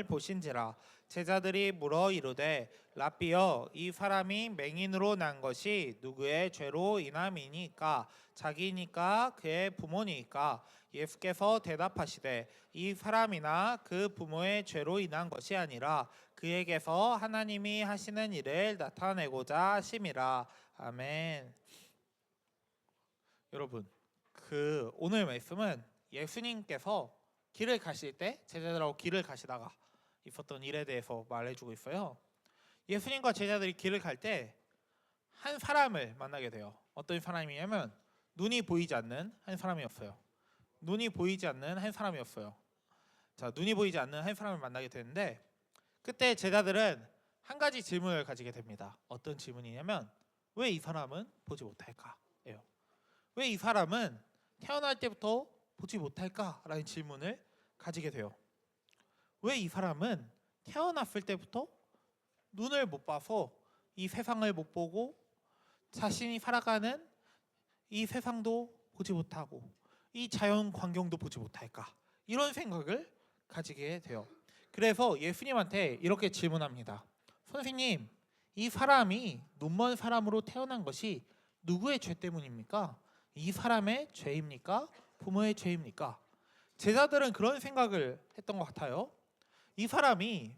보신지라. 제자들이 물어 이르되 라삐여, 이 사람이 맹인으로 난 것이 누구의 죄로 인함이니까? 자기니까 그의 부모니까? 예수께서 대답하시되 이 사람이나 그 부모의 죄로 인한 것이 아니라 그에게서 하나님이 하시는 일을 나타내고자 하심이라. 아멘. 여러분, 오늘 말씀은 예수님께서 길을 가실 때 제자들하고 길을 가시다가 있었던 일에 대해서 말해주고 있어요. 예수님과 제자들이 길을 갈 때 한 사람을 만나게 돼요. 어떤 사람이냐면 눈이 보이지 않는 한 사람이었어요. 눈이 보이지 않는 한 사람이었어요. 자, 눈이 보이지 않는 한 사람을 만나게 되는데 그때 제자들은 한 가지 질문을 가지게 됩니다. 어떤 질문이냐면 왜 이 사람은 보지 못할까예요. 왜 이 사람은 태어날 때부터 보지 못할까라는 질문을 가지게 돼요. 왜 이 사람은 태어났을 때부터 눈을 못 봐서 이 세상을 못 보고 자신이 살아가는 이 세상도 보지 못하고 이 자연 광경도 보지 못할까? 이런 생각을 가지게 돼요. 그래서 예수님한테 이렇게 질문합니다. 선생님, 이 사람이 눈먼 사람으로 태어난 것이 누구의 죄 때문입니까? 이 사람의 죄입니까? 부모의 죄입니까? 제자들은 그런 생각을 했던 것 같아요. 이 사람이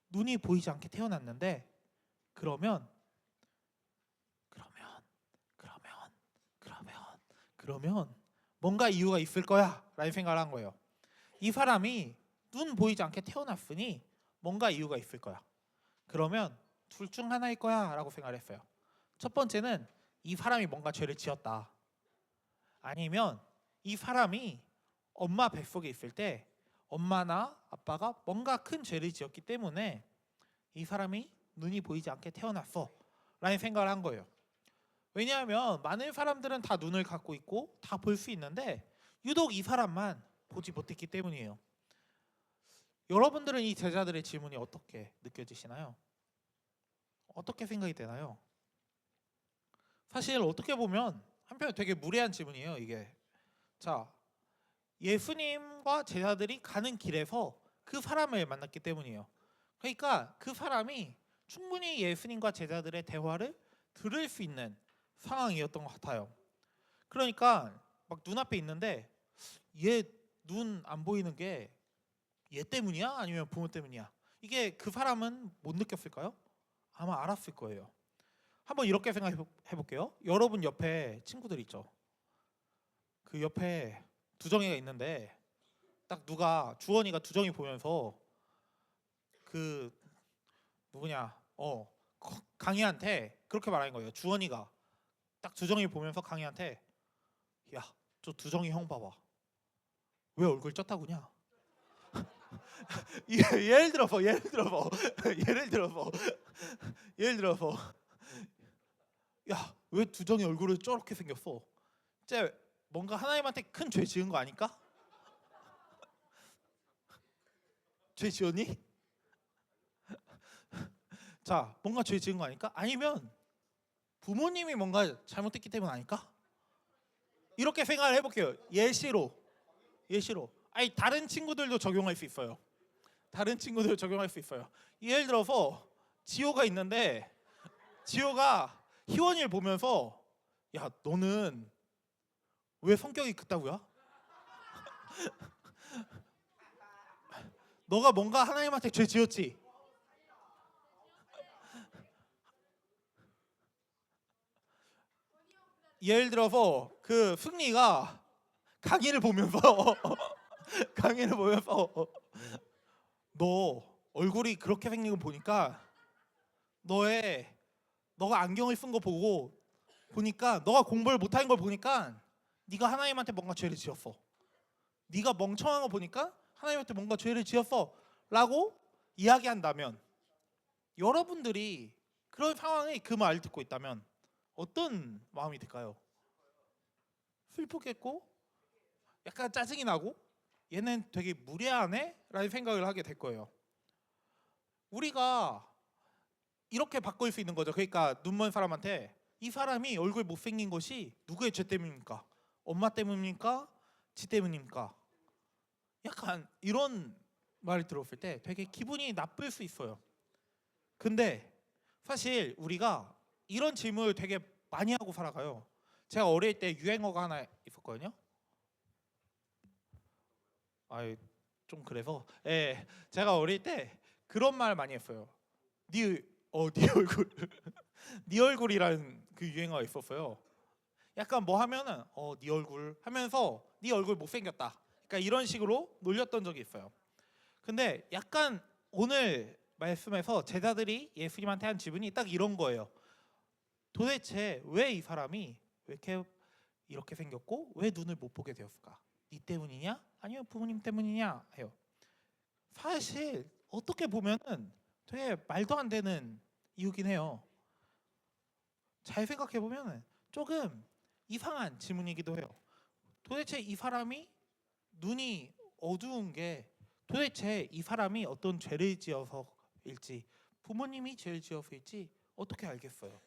눈이 보이지 않게 태어났는데 그러면 뭔가 이유가 있을 거야 라는 생각을 한 거예요. 이 사람이 눈 보이지 않게 태어났으니 뭔가 이유가 있을 거야. 그러면 둘 중 하나일 거야 라고 생각을 했어요. 첫 번째는 이 사람이 뭔가 죄를 지었다. 아니면 이 사람이 엄마 뱃속에 있을 때 엄마나 아빠가 뭔가 큰 죄를 지었기 때문에 이 사람이 눈이 보이지 않게 태어났어 라는 생각을 한 거예요. 왜냐하면 많은 사람들은 다 눈을 갖고 있고 다 볼 수 있는데 유독 이 사람만 보지 못했기 때문이에요. 여러분들은 이 제자들의 질문이 어떻게 느껴지시나요? 어떻게 생각이 되나요? 사실 어떻게 보면 한편에 되게 무례한 질문이에요, 이게. 자, 예수님과 제자들이 가는 길에서 그 사람을 만났기 때문이에요. 그러니까 그 사람이 충분히 예수님과 제자들의 대화를 들을 수 있는 상황이었던 것 같아요. 그러니까 막 눈앞에 있는데 얘 눈 안 보이는 게 얘 때문이야? 아니면 부모 때문이야? 이게 그 사람은 못 느꼈을까요? 아마 알았을 거예요. 한번 이렇게 생각해 볼게요. 여러분 옆에 친구들 있죠? 그 옆에 두정이가 있는데 딱 주원이가 두정이 보면서 그 누구냐 강희한테 그렇게 말하는 거예요. 주원이가 딱 두정이 보면서 강희한테 야, 저 두정이 형 봐봐. 왜 얼굴 쪘다구냐? 예를 들어서 야, 왜 두정이 얼굴을 저렇게 생겼어? 쟤 뭔가 하나님한테 큰 죄 지은 거 아닐까? 죄 지었니? 자, 뭔가 죄 지은 거 아닐까? 아니면 부모님이 뭔가 잘못했기 때문 아닐까? 이렇게 생각을 해볼게요. 예시로. 아니 다른 친구들도 적용할 수 있어요. 예를 들어서 지호가 있는데 지호가 희원이를 보면서 야, 너는 왜 성격이 그따구야? 너가 뭔가 하나님한테 죄 지었지? 예를 들어서 그 승리가 강의를 보면서 너 얼굴이 그렇게 생긴 거 보니까 너가 안경을 쓴 거 보니까 너가 공부를 못하는 걸 보니까 네가 하나님한테 뭔가 죄를 지었어. 네가 멍청한 거 보니까 하나님한테 뭔가 죄를 지었어 라고 이야기한다면 여러분들이 그런 상황에 그 말을 듣고 있다면 어떤 마음이 들까요? 슬프겠고 약간 짜증이 나고 얘는 되게 무례하네? 라는 생각을 하게 될 거예요. 우리가 이렇게 바꿀 수 있는 거죠. 그러니까 눈먼 사람한테 이 사람이 얼굴 못생긴 것이 누구의 죄 때문입니까? 엄마 때문입니까? 지 때문입니까? 약간 이런 말을 들었을 때 되게 기분이 나쁠 수 있어요. 근데 사실 우리가 이런 질문을 되게 많이 하고 살아가요. 제가 어릴 때 유행어가 하나 있었거든요. 아, 좀 그래서 제가 어릴 때 그런 말 많이 했어요. 네 얼굴 네 얼굴이라는 그 유행어가 있었어요. 약간 뭐 하면은 네 얼굴 하면서 네 얼굴 못생겼다. 그러니까 이런 식으로 놀렸던 적이 있어요. 근데 약간 오늘 말씀에서 제자들이 예수님한테 한 질문이 딱 이런 거예요. 도대체 왜 이 사람이 왜 이렇게 생겼고 왜 눈을 못 보게 되었을까? 네 때문이냐? 아니면 부모님 때문이냐? 해요. 사실 어떻게 보면은 되게 말도 안 되는 이유긴 해요. 잘 생각해 보면 조금 이상한 질문이기도 해요. 도대체 이 사람이 눈이 어두운 게 도대체 이 사람이 어떤 죄를 지어서일지 부모님이 죄를 지어서일지 어떻게 알겠어요?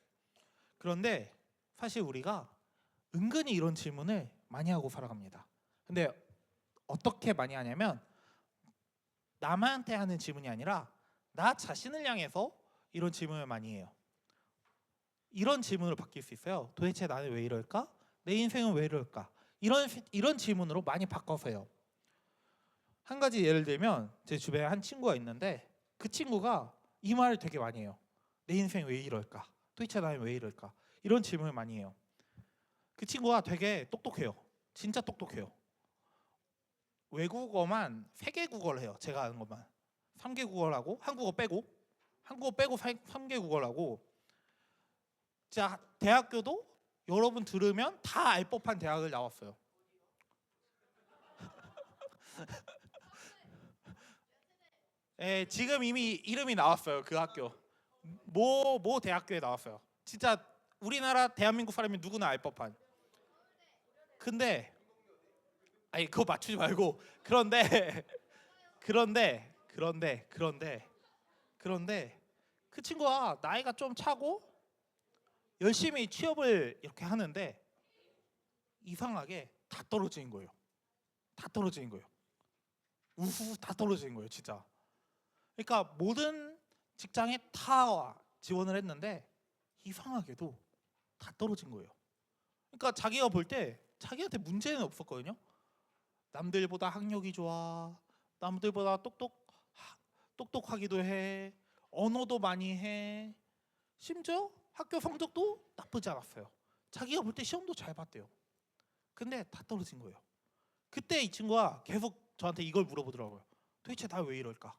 그런데 사실 우리가 은근히 이런 질문을 많이 하고 살아갑니다. 근데 어떻게 많이 하냐면 남한테 하는 질문이 아니라 나 자신을 향해서 이런 질문을 많이 해요. 이런 질문으로 바뀔 수 있어요. 도대체 나는 왜 이럴까? 내 인생은 왜 이럴까? 이런 질문으로 많이 바꿔서요. 한 가지 예를 들면 제 주변에 한 친구가 있는데 그 친구가 이 말을 되게 많이 해요. 내 인생 왜 이럴까? 도대체 나는 왜 이럴까? 이런 질문을 많이 해요. 그 친구가 되게 똑똑해요. 진짜 똑똑해요. 외국어만 3개 국어를 해요. 제가 아는 것만. 3개 국어라고 한국어 빼고 3개 국어라고. 자, 대학교도 여러분 들으면 다 알 법한 대학을 나왔어요. 지금 이미 이름이 나왔어요. 그 학교. 모 대학교에 나왔어요. 진짜 우리나라 대한민국 사람이 누구나 알 법한. 근데 아니 그거 맞추지 말고 그런데 그 친구가 나이가 좀 차고 열심히 취업을 이렇게 하는데 이상하게 다 떨어지는 거예요. 다 떨어지는 거예요. 우후 다 떨어지는 거예요, 진짜. 그러니까 모든 직장에 다 지원을 했는데 이상하게도 다 떨어진 거예요. 그러니까 자기가 볼 때 자기한테 문제는 없었거든요. 남들보다 학력이 좋아. 남들보다 똑똑하기도 해. 언어도 많이 해. 심지어 학교 성적도 나쁘지 않았어요. 자기가 볼 때 시험도 잘 봤대요. 근데 다 떨어진 거예요. 그때 이 친구가 계속 저한테 이걸 물어보더라고요. 도대체 나 왜 이럴까?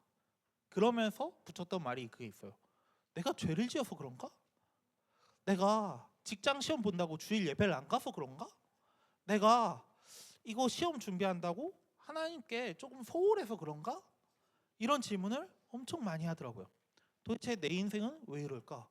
그러면서 붙였던 말이 그게 있어요. 내가 죄를 지어서 그런가? 내가 직장 시험 본다고 주일 예배를 안 가서 그런가? 내가 이거 시험 준비한다고 하나님께 조금 소홀해서 그런가? 이런 질문을 엄청 많이 하더라고요. 도대체 내 인생은 왜 이럴까?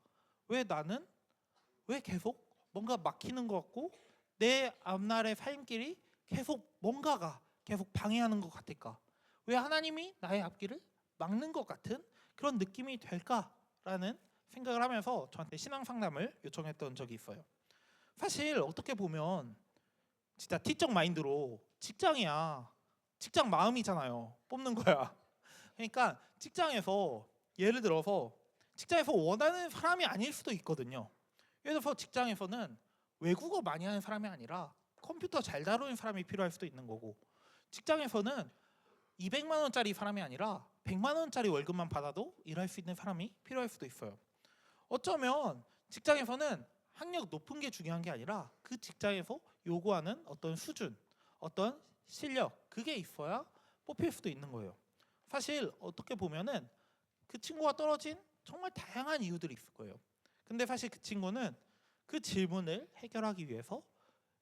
왜 계속 뭔가 막히는 것 같고 내 앞날의 삶길이 계속 뭔가가 계속 방해하는 것 같을까? 왜 하나님이 나의 앞길을 막는 것 같은 그런 느낌이 될까라는 생각을 하면서 저한테 신앙 상담을 요청했던 적이 있어요. 사실 어떻게 보면 진짜 T적 마인드로 직장이야. 직장 마음이잖아요. 뽑는 거야. 그러니까 직장에서 예를 들어서 직장에서 원하는 사람이 아닐 수도 있거든요. 예를 들어서 직장에서는 외국어 많이 하는 사람이 아니라 컴퓨터 잘 다루는 사람이 필요할 수도 있는 거고, 직장에서는 200만 원짜리 사람이 아니라 100만 원짜리 월급만 받아도 일할 수 있는 사람이 필요할 수도 있어요. 어쩌면 직장에서는 학력 높은 게 중요한 게 아니라 그 직장에서 요구하는 어떤 수준, 어떤 실력, 그게 있어야 뽑힐 수도 있는 거예요. 사실 어떻게 보면은 그 친구가 떨어진 정말 다양한 이유들이 있을 거예요. 근데 사실 그 친구는 그 질문을 해결하기 위해서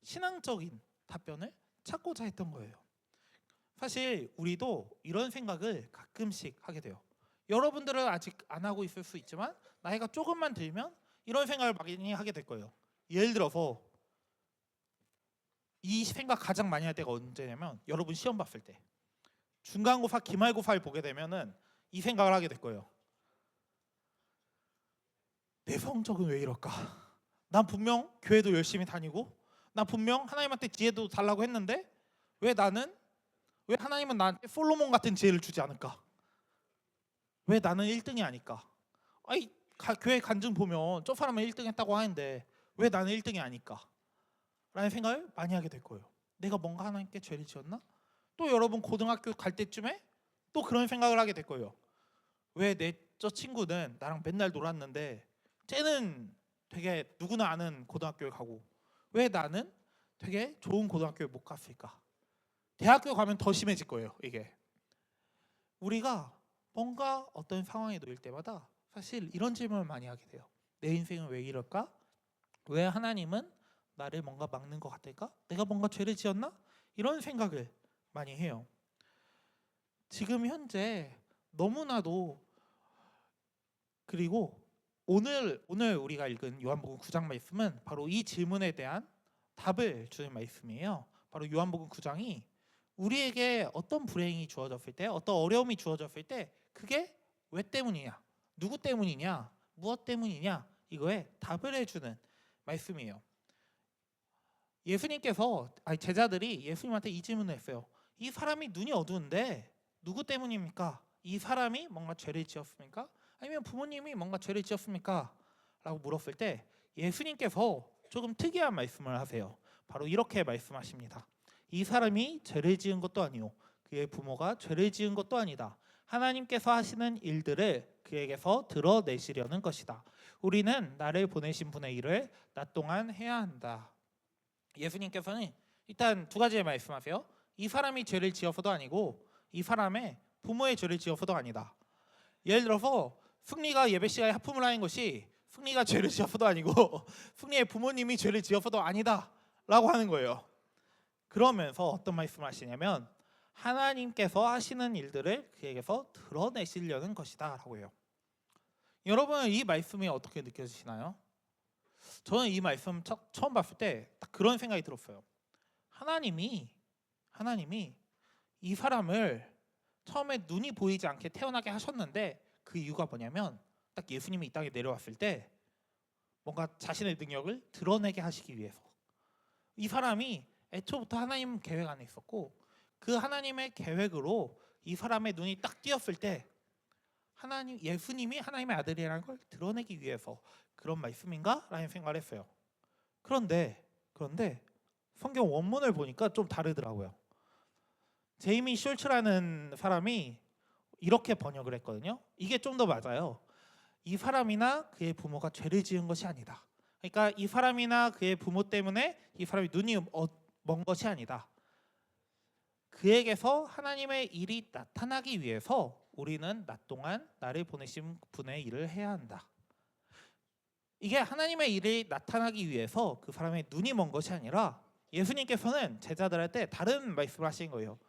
신앙적인 답변을 찾고자 했던 거예요. 사실 우리도 이런 생각을 가끔씩 하게 돼요. 여러분들은 아직 안 하고 있을 수 있지만 나이가 조금만 들면 이런 생각을 많이 하게 될 거예요. 예를 들어서 이 생각 가장 많이 할 때가 언제냐면 여러분 시험 봤을 때, 중간고사, 기말고사를 보게 되면은 이 생각을 하게 될 거예요. 내 성적은 왜 이럴까? 난 분명 교회도 열심히 다니고, 난 분명 하나님한테 지혜도 달라고 했는데 왜 하나님은 나한테 솔로몬 같은 지혜를 주지 않을까? 왜 나는 1등이 아닐까? 아이 교회 간증 보면 저 사람은 1등 했다고 하는데 왜 나는 1등이 아닐까? 라는 생각을 많이 하게 될 거예요. 내가 뭔가 하나님께 죄를 지었나? 또 여러분 고등학교 갈 때쯤에 또 그런 생각을 하게 될 거예요. 왜 저 친구는 나랑 맨날 놀았는데 쟤는 되게 누구나 아는 고등학교에 가고 왜 나는 되게 좋은 고등학교에 못 갔을까? 대학교 가면 더 심해질 거예요. 이게 우리가 뭔가 어떤 상황에 놓일 때마다 사실 이런 질문을 많이 하게 돼요. 내 인생은 왜 이럴까? 왜 하나님은 나를 뭔가 막는 것 같을까? 내가 뭔가 죄를 지었나? 이런 생각을 많이 해요. 지금 현재 너무나도 그리고 오늘 우리가 읽은 요한복음 9장 말씀은 바로 이 질문에 대한 답을 주는 말씀이에요. 바로 요한복음 9장이 우리에게 어떤 불행이 주어졌을 때, 어떤 어려움이 주어졌을 때 그게 왜 때문이냐, 누구 때문이냐, 무엇 때문이냐 이거에 답을 해주는 말씀이에요. 예수님께서 제자들이 예수님한테 이 질문을 했어요. 이 사람이 눈이 어두운데 누구 때문입니까? 이 사람이 뭔가 죄를 지었습니까? 아니면 부모님이 뭔가 죄를 지었습니까? 라고 물었을 때 예수님께서 조금 특이한 말씀을 하세요. 바로 이렇게 말씀하십니다. 이 사람이 죄를 지은 것도 아니요 그의 부모가 죄를 지은 것도 아니다. 하나님께서 하시는 일들을 그에게서 드러내시려는 것이다. 우리는 나를 보내신 분의 일을 낮 동안 해야 한다. 예수님께서는 일단 두 가지를 말씀하세요. 이 사람이 죄를 지어서도 아니고 이 사람의 부모의 죄를 지어서도 아니다. 예를 들어서 승리가 예배 시간에 하품을 하는 것이 승리가 죄를 지어서도 아니고 승리의 부모님이 죄를 지어서도 아니다 라고 하는 거예요. 그러면서 어떤 말씀을 하시냐면 하나님께서 하시는 일들을 그에게서 드러내시려는 것이다 라고 해요. 여러분은 이 말씀이 어떻게 느껴지시나요? 저는 이 말씀 처음 봤을 때 딱 그런 생각이 들었어요. 하나님이 이 사람을 처음에 눈이 보이지 않게 태어나게 하셨는데 그 이유가 뭐냐면 딱 예수님이 이 땅에 내려왔을 때 뭔가 자신의 능력을 드러내게 하시기 위해서. 이 사람이 애초부터 하나님 계획 안에 있었고 그 하나님의 계획으로 이 사람의 눈이 딱 띄었을 때 예수님이 하나님의 아들이라는 걸 드러내기 위해서 그런 말씀인가? 라는 생각을 했어요. 그런데 성경 원문을 보니까 좀 다르더라고요. 제이미 숄츠라는 사람이 이렇게 번역을 했거든요. 이게 좀 더 맞아요. 이 사람이나 그의 부모가 죄를 지은 것이 아니다. 그러니까 이 사람이나 그의 부모 때문에 이 사람이 눈이 먼 것이 아니다. 그에게서 하나님의 일이 나타나기 위해서 우리는 낮 동안 나를 보내신 분의 일을 해야 한다. 이게 하나님의 일이 나타나기 위해서 그 사람의 눈이 먼 것이 아니라 예수님께서는 제자들한테 다른 말씀을 하신 거예요.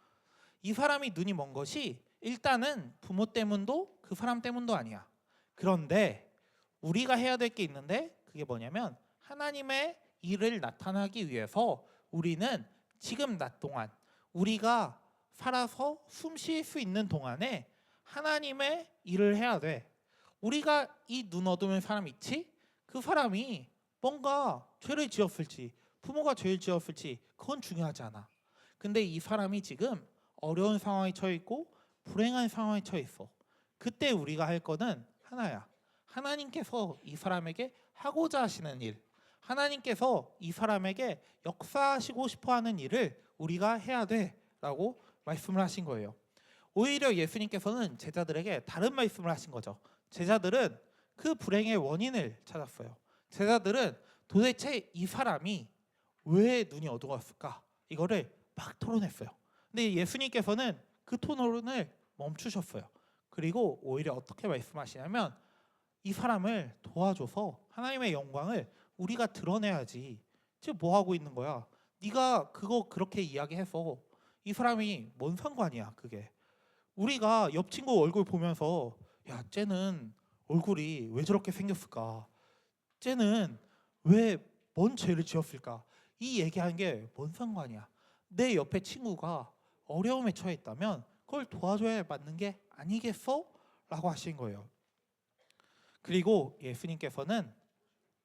이 사람이 눈이 먼 것이 일단은 부모 때문도 그 사람 때문도 아니야. 그런데 우리가 해야 될 게 있는데 그게 뭐냐면 하나님의 일을 나타나기 위해서 우리는 지금 낮 동안 우리가 살아서 숨 쉴 수 있는 동안에 하나님의 일을 해야 돼. 우리가 이 눈 어두운 사람 있지? 그 사람이 뭔가 죄를 지었을지 부모가 죄를 지었을지 그건 중요하지 않아. 근데 이 사람이 지금 어려운 상황에 처해 있고 불행한 상황에 처해 있어. 그때 우리가 할 거는 하나야. 하나님께서 이 사람에게 하고자 하시는 일, 하나님께서 이 사람에게 역사하시고 싶어하는 일을 우리가 해야 돼라고 말씀을 하신 거예요. 오히려 예수님께서는 제자들에게 다른 말씀을 하신 거죠. 제자들은 그 불행의 원인을 찾았어요. 제자들은 도대체 이 사람이 왜 눈이 어두웠을까? 이거를 막 토론했어요. 근데 예수님께서는 그 토론을 멈추셨어요. 그리고 오히려 어떻게 말씀하시냐면 이 사람을 도와줘서 하나님의 영광을 우리가 드러내야지. 지금 뭐 하고 있는 거야? 네가 그거 그렇게 이야기해서 이 사람이 뭔 상관이야 그게. 우리가 옆 친구 얼굴 보면서 야 쟤는 얼굴이 왜 저렇게 생겼을까? 쟤는 왜 뭔 죄를 지었을까? 이 얘기하는 게 뭔 상관이야? 내 옆에 친구가 어려움에 처해 있다면 그걸 도와줘야 맞는 게 아니겠어? 라고 하신 거예요. 그리고 예수님께서는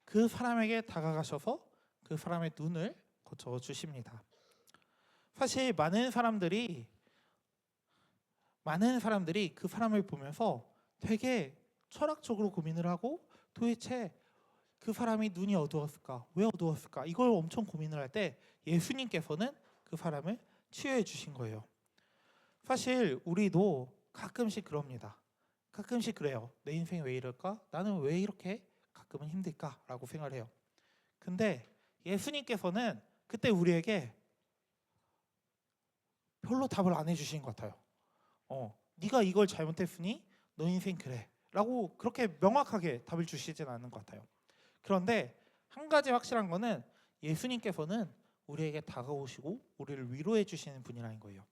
그 사람에게 다가가셔서 그 사람의 눈을 거쳐 주십니다. 사실 많은 사람들이 그 사람을 보면서 되게 철학적으로 고민을 하고 도대체 그 사람이 눈이 어두웠을까? 왜 어두웠을까? 이걸 엄청 고민을 할 때 예수님께서는 그 사람을 치유해 주신 거예요. 사실 우리도 가끔씩 그럽니다. 가끔씩 그래요. 내 인생이 왜 이럴까? 나는 왜 이렇게 가끔은 힘들까? 라고 생각을 해요. 근데 예수님께서는 그때 우리에게 별로 답을 안 해주신 것 같아요. 네가 이걸 잘못했으니 너 인생 그래 라고 그렇게 명확하게 답을 주시진 않는 것 같아요. 그런데 한 가지 확실한 거는 예수님께서는 우리에게 다가오시고 우리를 위로해 주시는 분이라는 거예요.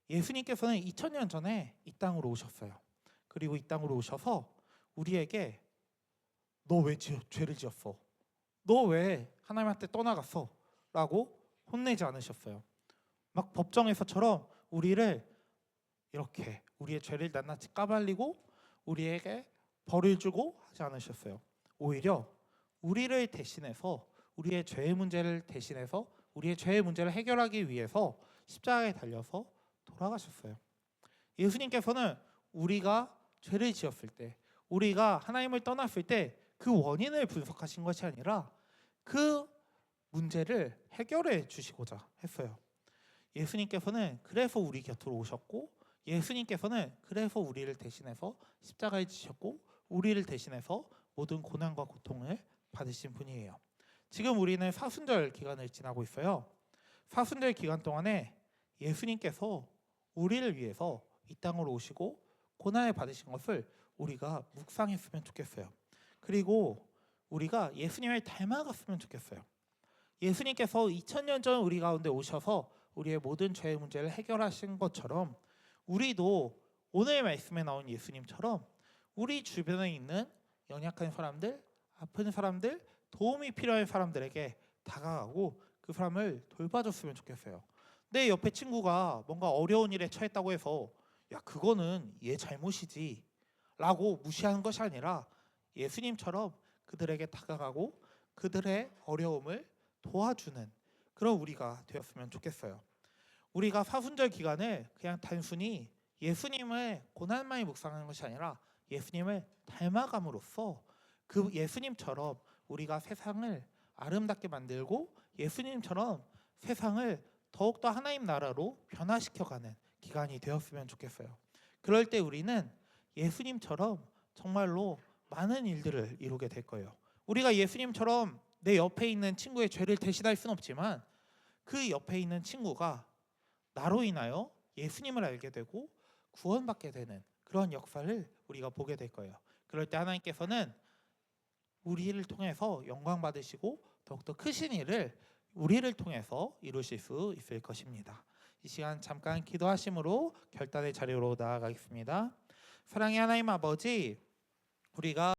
예수님께서는 2000년 전에 이 땅으로 오셨어요. 그리고 이 땅으로 오셔서 우리에게 너 왜 죄를 지었어? 너 왜 하나님한테 떠나갔어? 라고 혼내지 않으셨어요. 막 법정에서처럼 우리를 이렇게 우리의 죄를 낱낱이 까발리고 우리에게 벌을 주고 하지 않으셨어요. 오히려 우리를 대신해서 우리의 죄의 문제를 대신해서 우리의 죄의 문제를 해결하기 위해서 십자가에 달려서 돌아가셨어요. 예수님께서는 우리가 죄를 지었을 때, 우리가 하나님을 떠났을 때 그 원인을 분석하신 것이 아니라 그 문제를 해결해 주시고자 했어요. 예수님께서는 그래서 우리 곁으로 오셨고, 예수님께서는 그래서 우리를 대신해서 십자가에 지셨고, 우리를 대신해서 모든 고난과 고통을 받으신 분이에요. 지금 우리는 사순절 기간을 지나고 있어요. 사순절 기간 동안에 예수님께서 우리를 위해서 이 땅으로 오시고 고난을 받으신 것을 우리가 묵상했으면 좋겠어요. 그리고 우리가 예수님을 닮아갔으면 좋겠어요. 예수님께서 2000년 전 우리 가운데 오셔서 우리의 모든 죄의 문제를 해결하신 것처럼 우리도 오늘 말씀에 나온 예수님처럼 우리 주변에 있는 연약한 사람들, 아픈 사람들, 도움이 필요한 사람들에게 다가가고 그 사람을 돌봐줬으면 좋겠어요. 내 옆에 친구가 뭔가 어려운 일에 처했다고 해서 야 그거는 얘 잘못이지 라고 무시하는 것이 아니라 예수님처럼 그들에게 다가가고 그들의 어려움을 도와주는 그런 우리가 되었으면 좋겠어요. 우리가 사순절 기간을 그냥 단순히 예수님의 고난만이 묵상하는 것이 아니라 예수님을 닮아감으로써 그 예수님처럼 우리가 세상을 아름답게 만들고 예수님처럼 세상을 더욱더 하나님 나라로 변화시켜가는 기간이 되었으면 좋겠어요. 그럴 때 우리는 예수님처럼 정말로 많은 일들을 이루게 될 거예요. 우리가 예수님처럼 내 옆에 있는 친구의 죄를 대신할 수는 없지만 그 옆에 있는 친구가 나로 인하여 예수님을 알게 되고 구원받게 되는 그런 역사를 우리가 보게 될 거예요. 그럴 때 하나님께서는 우리를 통해서 영광 받으시고 더욱더 크신 일을 우리를 통해서 이루실 수 있을 것입니다. 이 시간 잠깐 기도하심으로 결단의 자리로 나아가겠습니다. 사랑의 하나님 아버지, 우리가